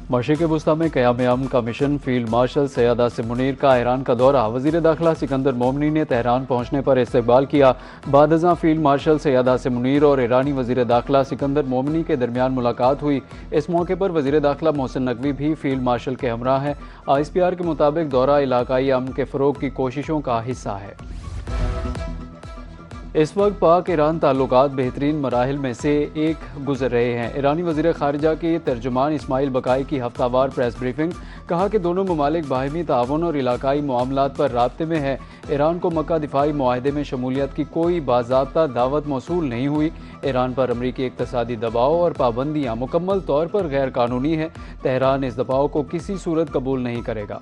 मशरिक़ वस्ता में क़याम अमन का mission, field marshal Syed Asim Munir का ईरान का दौरा। वज़ीर दाखिला सिकंदर मोमनी ने तेहरान पहुँचने पर इस्तकबाल किया। बादअज़ां फील्ड मार्शल सैयद आसिम मुनीर और ईरानी वज़ीर दाखिला सिकंदर मोमनी के दरमियान मुलाकात हुई। इस मौके पर वज़ीर दाखिला मोहसिन नकवी भी फील्ड मार्शल के हमरा हैं। ISPR के मुताबिक दौरा इलाकाई अमन के फ़रोग़ की कोशिशों का हिस्सा है। इस वक्त पाक ईरान ताल्लुकात बेहतरीन मराहिल में से एक गुजर रहे हैं। ईरानी वज़ीर ख़ारिजा के तर्जुमान इस्माइल बकाई की हफ्तावार प्रेस ब्रीफिंग, कहा कि दोनों ममालिक बाहमी ताउन और इलाकाई मामलात पर राब्ते में हैं। ईरान को मक्का दिफाई मुआहदे में शमूलियत की कोई बाज़ाब्ता दावत मौसूल नहीं हुई। ईरान पर अमरीकी इक़्तिसादी दबाव और पाबंदियाँ मुकम्मल तौर पर गैर कानूनी हैं। तेहरान इस दबाव को किसी सूरत कबूल नहीं करेगा।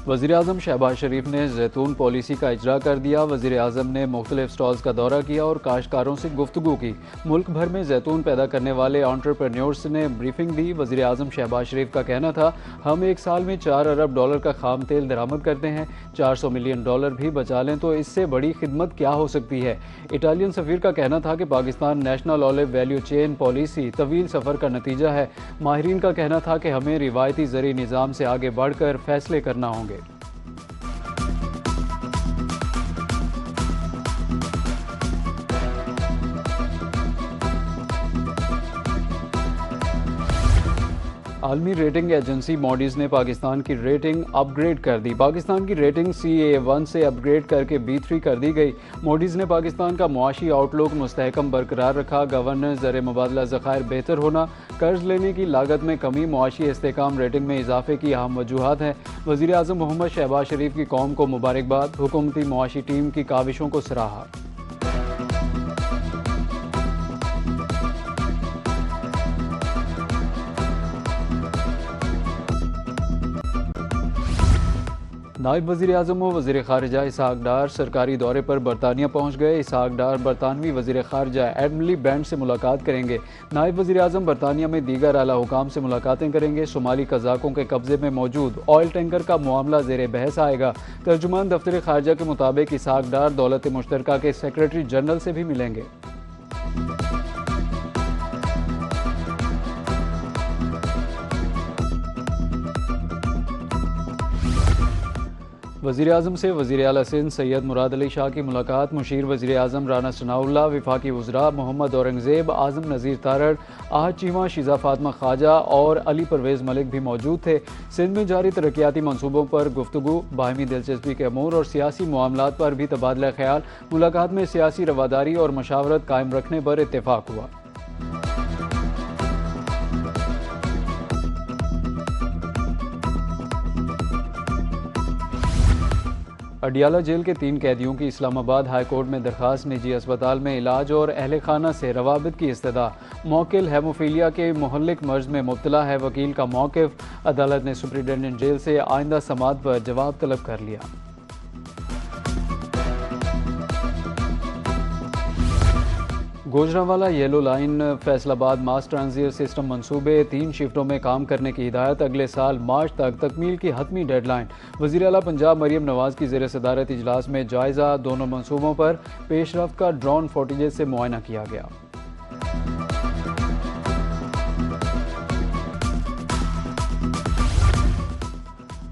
वज़ीर आज़म शहबाज शरीफ ने जैतून पॉलिसी का इजरा कर दिया। वज़ीर आज़म ने मुख्तलिफ स्टॉल्स का दौरा किया और काश्तकारों से गुफ्तगू की। मुल्क भर में जैतून पैदा करने वाले एंटरप्रेन्योर्स ने ब्रीफिंग दी। वज़ीर आज़म शहबाज शरीफ का कहना था, हम एक साल में $4 अरब का खाम तेल दरामद करते हैं। $400 मिलियन भी बचा लें तो इससे बड़ी खिदमत क्या हो सकती है। इटालियन सफ़ीर का कहना था कि Pakistan national olive value chain policy तवील सफ़र का नतीजा है। माहिरीन का कहना था कि हमें रिवायती ज़री निज़ाम से आगे बढ़कर फैसले करना होंगे। आलमी रेटिंग एजेंसी मॉडीज़ ने पाकिस्तान की रेटिंग अपग्रेड कर दी। पाकिस्तान की रेटिंग CA1 से अपग्रेड करके B3 कर दी गई। मॉडीज़ ने पाकिस्तान का मुआशी आउटलुक मुस्तहकम बरकरार रखा। गवर्नेंस, ज़र मुबादला ज़खायर बेहतर होना, कर्ज लेने की लागत में कमी, मुआशी इस्तेहकाम रेटिंग में इजाफे की अहम वजूहात हैं। वज़ीर आज़म मोहम्मद शहबाज शरीफ की कौम को मुबारकबाद, हुकूमती मुआशी टीम की काविशों को सराहा। नायब वज़ीर आज़म व वज़ीर ख़ारिजा इसहाक डार सरकारी दौरे पर बरतानिया पहुँच गए। इसहाक डार बरतानवी वज़ीर ख़ारिजा एडमिली बैंड से मुलाकात करेंगे। नायब वज़ीर आज़म बरतानिया में दीगर आला हुकाम से मुलाकातें करेंगे। सोमाली कज़ाकों के कब्ज़े में मौजूद ऑयल टैंकर का मामला ज़ेर बहस आएगा। तर्जुमान दफ्तर ख़ारिजा के मुताबिक इसहाक डार दौलत मुश्तरका के सेक्रेटरी जनरल से भी मिलेंगे। वज़ीर आज़म से वज़ीर आला सिंध सैयद मुराद अली शाह की मुलाकात। मुशीर वज़ीर आज़म राना सनाउल्लाह, विफाकी वज़रा मोहम्मद औरंगज़ेब, आज़म नज़ीर तारड़, आहद चीमा, शिज़ा फातिमा ख्वाजा और अली परवेज़ मलिक भी मौजूद थे। सिंध में जारी तरक्याती मनसूबों पर गुफ्तगू, बाहमी दिलचस्पी के अमूर और सियासी मामलात पर भी तबादला ख्याल। मुलाकात में सियासी रवादारी और मशावरत कायम रखने पर इत्तेफाक हुआ। अडियाला जेल के 3 कैदियों की इस्लामाबाद हाई कोर्ट में दरखास्त। निजी अस्पताल में इलाज और अहल खाना से रवाबित की इस्तदा। मौकिल हेमोफीलिया के मुहल्लिक मर्ज में मुब्तला है, वकील का मौक़िफ़। अदालत ने सुप्रिटेंडेंट जेल से आइंदा समाअत पर जवाब तलब कर लिया। Gujranwala yellow line Faisalabad mass transit system मंसूबे 3 शिफ्टों में काम करने की हिदायत। अगले साल मार्च तक तकमील की हतमी डेडलाइन। वज़ीर आला पंजाब मरियम नवाज़ की ज़ेर सदारत इजलास में जायज़ा। दोनों मंसूबों पर पेशरफ्त का ड्रोन फुटेज से मुआयना किया गया।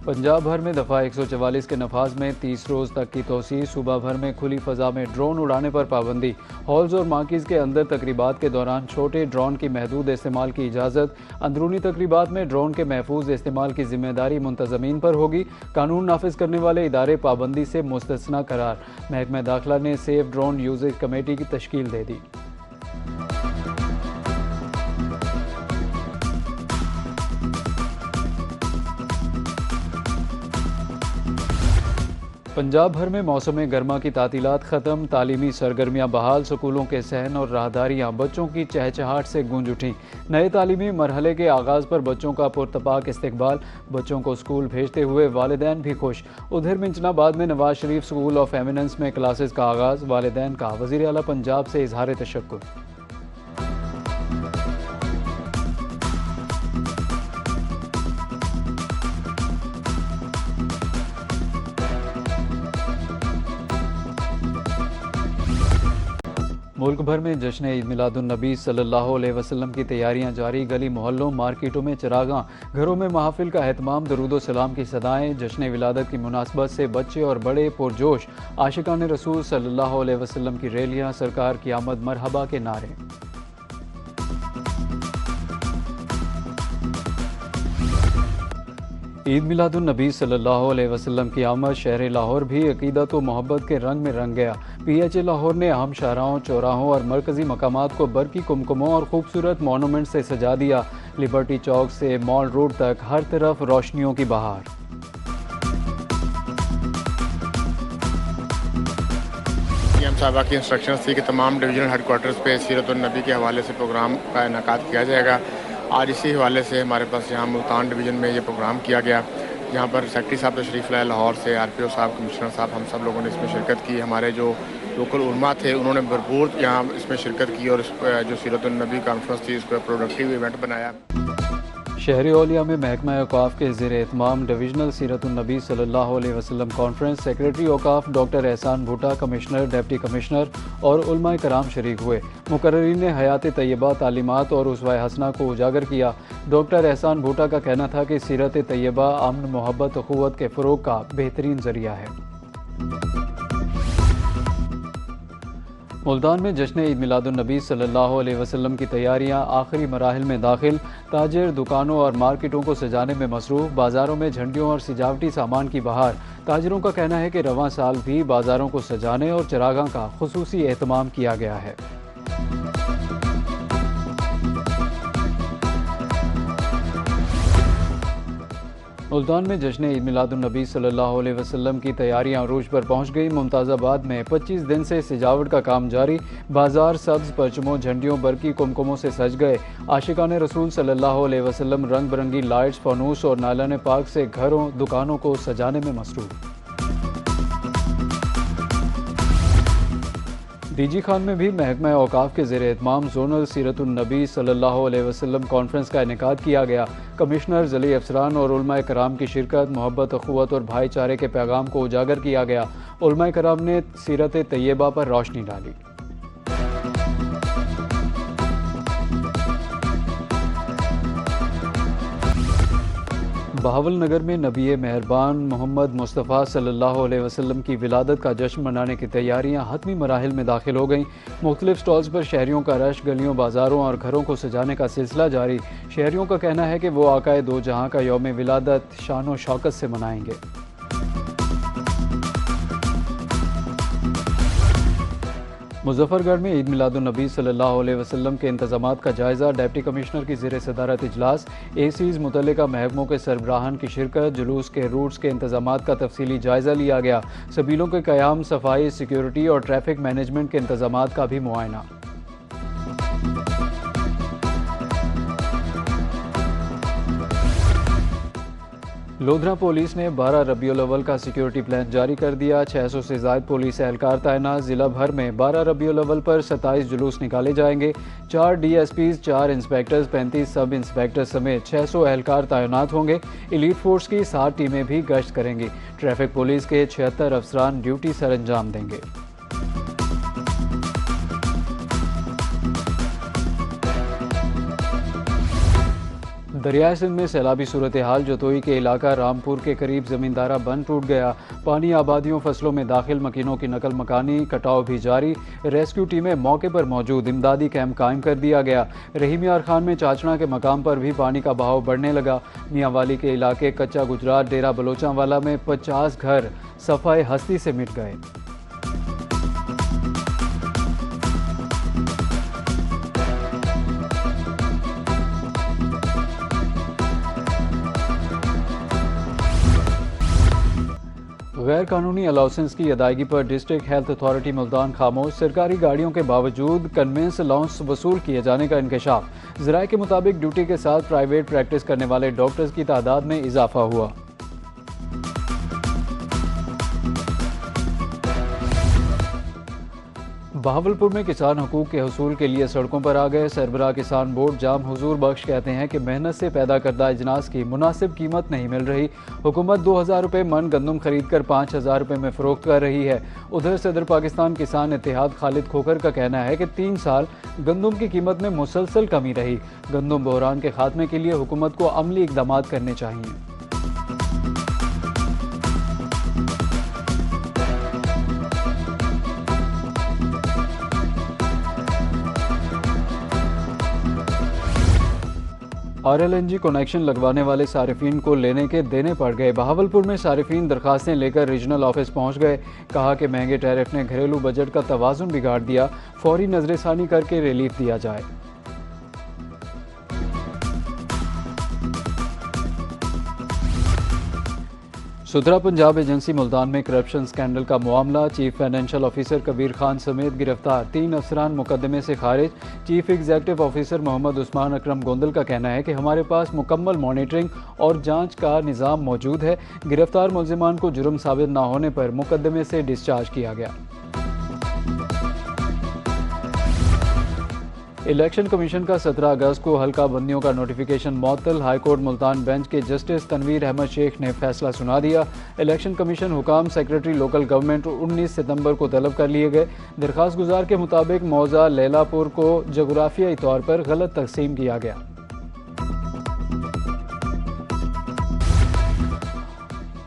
पंजाब भर में दफ़ा 144 के नफाज में 30 रोज़ तक की तोसी। सूबा भर में खुली फ़ज़ा में ड्रोन उड़ाने पर पाबंदी। हॉल्स और मार्किज़ के अंदर तकरीबात के दौरान छोटे ड्रोन की महदूद इस्तेमाल की इजाज़त। अंदरूनी तकरीबात में ड्रोन के महफूज इस्तेमाल की जिम्मेदारी मुंतज़मीन पर होगी। कानून नाफिज करने वाले इदारे पाबंदी से मुस्तस्ना करार। महकमा दाखिला ने सेफ ड्रोन यूजेज कमेटी की तश्कील दे दी। पंजाब भर में मौसम गर्मा की तातीलात ख़त्म। तालीमी सरगर्मियाँ बहाल। स्कूलों के सहन और राहदारियाँ बच्चों की चहचहाट से गूंज उठीं। नए तालीमी मरहले के आगाज़ पर बच्चों का पुरतपाक इस्तकबाल। बच्चों को स्कूल भेजते हुए वालिदैन भी खुश। उधर मिंचनाबाद में Nawaz Sharif school of eminence में क्लासेस का आगाज़। वालिदैन का वज़ीर आला पंजाब से इजहार तशक्कुर। मुल्क भर में जश्न ईद मिलादुन्नबी सल्लल्लाहु अलैहि वसल्लम की तैयारियां जारी। गली मोहल्लों मार्केटों में चिरागां, घरों में महाफिल का एहतमाम, दरूदो सलाम की सदाएं। जश्न विलादत की मुनासबत से बच्चे और बड़े पुरजोश। आशिकान रसूल सल्लल्लाहु अलैहि वसल्लम की रैलियां, सरकार की आमद मरहबा के नारे। ईद मिलादुन्नबी सल्लल्लाहु अलैहि वसल्लम की आमद शहर लाहौर भी अकीदत व मोहब्बत के रंग में रंग गया। PHA लाहौर ने अहम शाहराहों, चौराहों और मरकजी मकामात को बरकी कुमकुमों और खूबसूरत मोनूमेंट से सजा दिया। लिबर्टी चौक से मॉल रोड तक हर तरफ रोशनियों की बहार। PM साहबा की इंस्ट्रक्शंस थी कि तमाम डिवीजनल हेडक्वार्टर्स पे सीरत-उन-नबी के हवाले से प्रोग्राम का इनेकाद किया जाएगा। आज इसी हवाले से हमारे पास यहाँ मुल्तान डिवीज़न में ये प्रोग्राम किया गया, जहाँ पर सेक्रेटरी साहब तशरीफ़ लाए लाहौर से, RPO साहब, कमिश्नर साहब, हम सब लोगों ने इसमें शिरकत की। हमारे जो लोकल उलमा थे उन्होंने भरपूर यहाँ इसमें शिरकत की और जो सीरत-उन-नबी कॉन्फ्रेंस थी इसको प्रोडक्टिव इवेंट बनाया। शहरी औलिया में महकमा औकाफ के ज़ेर एहतमाम डिवीजनल सीरत-उन-नबी सल्लल्लाहु अलैहि वसल्लम कॉन्फ्रेंस। सेक्रेटरी औकाफ डॉक्टर एहसान भुट्टा, कमिश्नर, डिप्टी कमिश्नर और उलमाए कराम शरीक हुए। मुकर्ररीन ने हयात तैयबा, तालीमात और उसवाए हसना को उजागर किया। डॉक्टर एहसान भुट्टा का कहना था कि सीरत तैयबा अमन, मोहब्बत, अखुवत के फ़रोग का बेहतरीन ज़रिया है। मुल्तान में जश्न ईद मिलादुन्नबी सल्लल्लाहु अलैहि वसल्लम की तैयारियां आखिरी मराहिल में दाखिल। ताजिर दुकानों और मार्केटों को सजाने में मसरूफ़। बाज़ारों में झंडियों और सजावटी सामान की बहार। ताजिरों का कहना है कि रवां साल भी बाज़ारों को सजाने और चिरागां का खुसूसी एहतमाम किया गया है। मुल्तान में जश्न ईद मिलादुन्नबी सल्लल्लाहु अलैहि वसल्लम की तैयारियां अरूज पर पहुंच गई। मुमताज़ाबाद में 25 दिन से सजावट का काम जारी। बाजार सब्ज़ परचमों, झंडियों, बरकी कुमकुमों से सज गए। आशिकान रसूल सल्लल्लाहु अलैहि वसल्लम रंग बिरंगी लाइट्स, फानूस और नायलान पाक से घरों दुकानों को सजाने में मसरूफ़। DG खान में भी महकमा औकाफ के ज़ेर एहतमाम जोनल सीरत-उन-नबी सल्लल्लाहु अलैहि वसल्लम कॉन्फ्रेंस का इनेकाद किया गया। कमिश्नर, ज़ली अफसरान और उलमाए कराम की शिरकत। मोहब्बत, अखुवत और भाईचारे के पैगाम को उजागर किया गया। उलमाए कराम ने सीरत तैयबा पर रोशनी डाली। बहावलनगर में नबी मेहरबान मोहम्मद मुस्तफ़ा सल्लल्लाहु अलैहि वसल्लम की विलादत का जश्न मनाने की तैयारियां हतमी मराहिल में दाखिल हो गईं। मुख्तलिफ स्टॉल्स पर शहरियों का रश। गलियों, बाज़ारों और घरों को सजाने का सिलसिला जारी। शहरियों का कहना है कि वो आकाए दो जहां का यौम विलादत शान व शौकत से मनाएंगे। मुजफ्फरगढ़ में ईद मिलादुन्नबी सल्लल्लाहु अलैहि वसल्लम के इंतज़ामात का जायज़ा। डिप्टी कमिश्नर की ज़ेर सदारत इजलास। ACs मुतल्लिका महकमों के सरबराहान की शिरकत। जुलूस के रूट्स के इंतज़ामात का तफसीली जायज़ा लिया गया। सबीलों के क़याम, सफाई, सिक्योरिटी और ट्रैफिक मैनेजमेंट के इंतज़ामात का भी मुआयना। लोधरा पुलिस ने 12 रबीउल अव्वल का सिक्योरिटी प्लान जारी कर दिया। 600 से ज़ायद पुलिस एहलकार तैनात। ज़िला भर में 12 रबीउल अव्वल पर 27 जुलूस निकाले जाएंगे। 4 DSPs, 4 इंस्पेक्टर्स, 35 सब इंस्पेक्टर समेत 600 एहलकार तैनात होंगे। एलीट फोर्स की 7 टीमें भी गश्त करेंगी। ट्रैफिक पुलिस के 76 अफसरान ड्यूटी सर अंजाम देंगे। दरियाए सिंध में सैलाबी सूरत हाल। जतोई के इलाका रामपुर के करीब ज़मींदारा बंद टूट गया। पानी आबादियों, फसलों में दाखिल। मकीनों की नकल मकानी, कटाव भी जारी। रेस्क्यू टीमें मौके पर मौजूद। इमदादी कैंप कायम कर दिया गया। रहीम यार खान में चाचना के मकाम पर भी पानी का बहाव बढ़ने लगा। मियाँ वाली के इलाके कच्चा गुजरात डेरा बलोचावाला में 50 घर सफाई हस्ती से मिट गए। गैर कानूनी अलाउंसेंस की अदायगी पर डिस्ट्रिक्ट हेल्थ अथॉरिटी मुल्तान खामोश। सरकारी गाड़ियों के बावजूद कन्वेंस अलाउंस वसूल किए जाने का इंकशाफ। ज़राए के मुताबिक ड्यूटी के साथ प्राइवेट प्रैक्टिस करने वाले डॉक्टर्स की तादाद में इजाफा हुआ। बहावलपुर में किसान हकूक़ के हसूल के लिए सड़कों पर आ गए। सरबराह किसान बोर्ड जाम हुजूर बख्श कहते हैं कि मेहनत से पैदा करदा अजनास की मुनासिब कीमत नहीं मिल रही। हुकूमत 2000 रुपये मन गंदम खरीद कर 5000 रुपये में फ़रोख्त कर रही है। उधर सदर पाकिस्तान किसान इत्तेहाद खालिद खोखर का कहना है कि 3 साल गंदम की कीमत में मुसलसल कमी रही। गंदम बहरान के खात्मे के लिए हुकूमत को अमली इक़दाम करने चाहिए। RLNG कनेक्शन लगवाने वाले सारिफीन को लेने के देने पड़ गए। बहावलपुर में सारिफीन दरखास्तें लेकर रीजनल ऑफिस पहुंच गए। कहा कि महंगे टैरिफ ने घरेलू बजट का तवाज़ुन बिगाड़ दिया, फौरी नजरसानी करके रिलीफ दिया जाए। सुथरा पंजाब एजेंसी मुल्तान में करप्शन स्कैंडल का मामला। Chief financial officer Kabir Khan समेत गिरफ्तार 3 अफसरान मुकदमे से खारिज। Chief executive officer Mohammad Usman Akram Gondal का कहना है कि हमारे पास मुकम्मल मॉनिटरिंग और जांच का निज़ाम मौजूद है। गिरफ्तार मुलजिमान को जुर्म साबित न होने पर मुकदमे से डिस्चार्ज किया गया। इलेक्शन कमीशन का 17 अगस्त को हल्का बंदियों का नोटिफिकेशन मअतल। हाईकोर्ट मुल्तान बेंच के जस्टिस तनवीर अहमद शेख ने फैसला सुना दिया। इलेक्शन कमीशन हुकाम सेक्रेटरी लोकल गवर्नमेंट 19 सितंबर को तलब कर लिए गए। दरख्वास्त गुजार के मुताबिक मौजा लैलापुर को जोग्राफियाई तौर पर गलत तकसीम किया गया।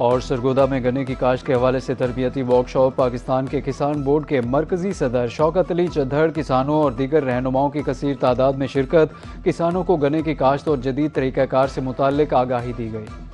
और सरगोदा में गन्ने की काश्त के हवाले से तरबियती वर्कशॉप। पाकिस्तान के किसान बोर्ड के मरकजी सदर शौकत अली चद्दड़, किसानों और दीगर रहनुमाओं की कसीर तादाद में शिरकत। किसानों को गन्ने की काश्त और जदीद तरीक़ाकार से मुताल्लिक आगाही दी गई।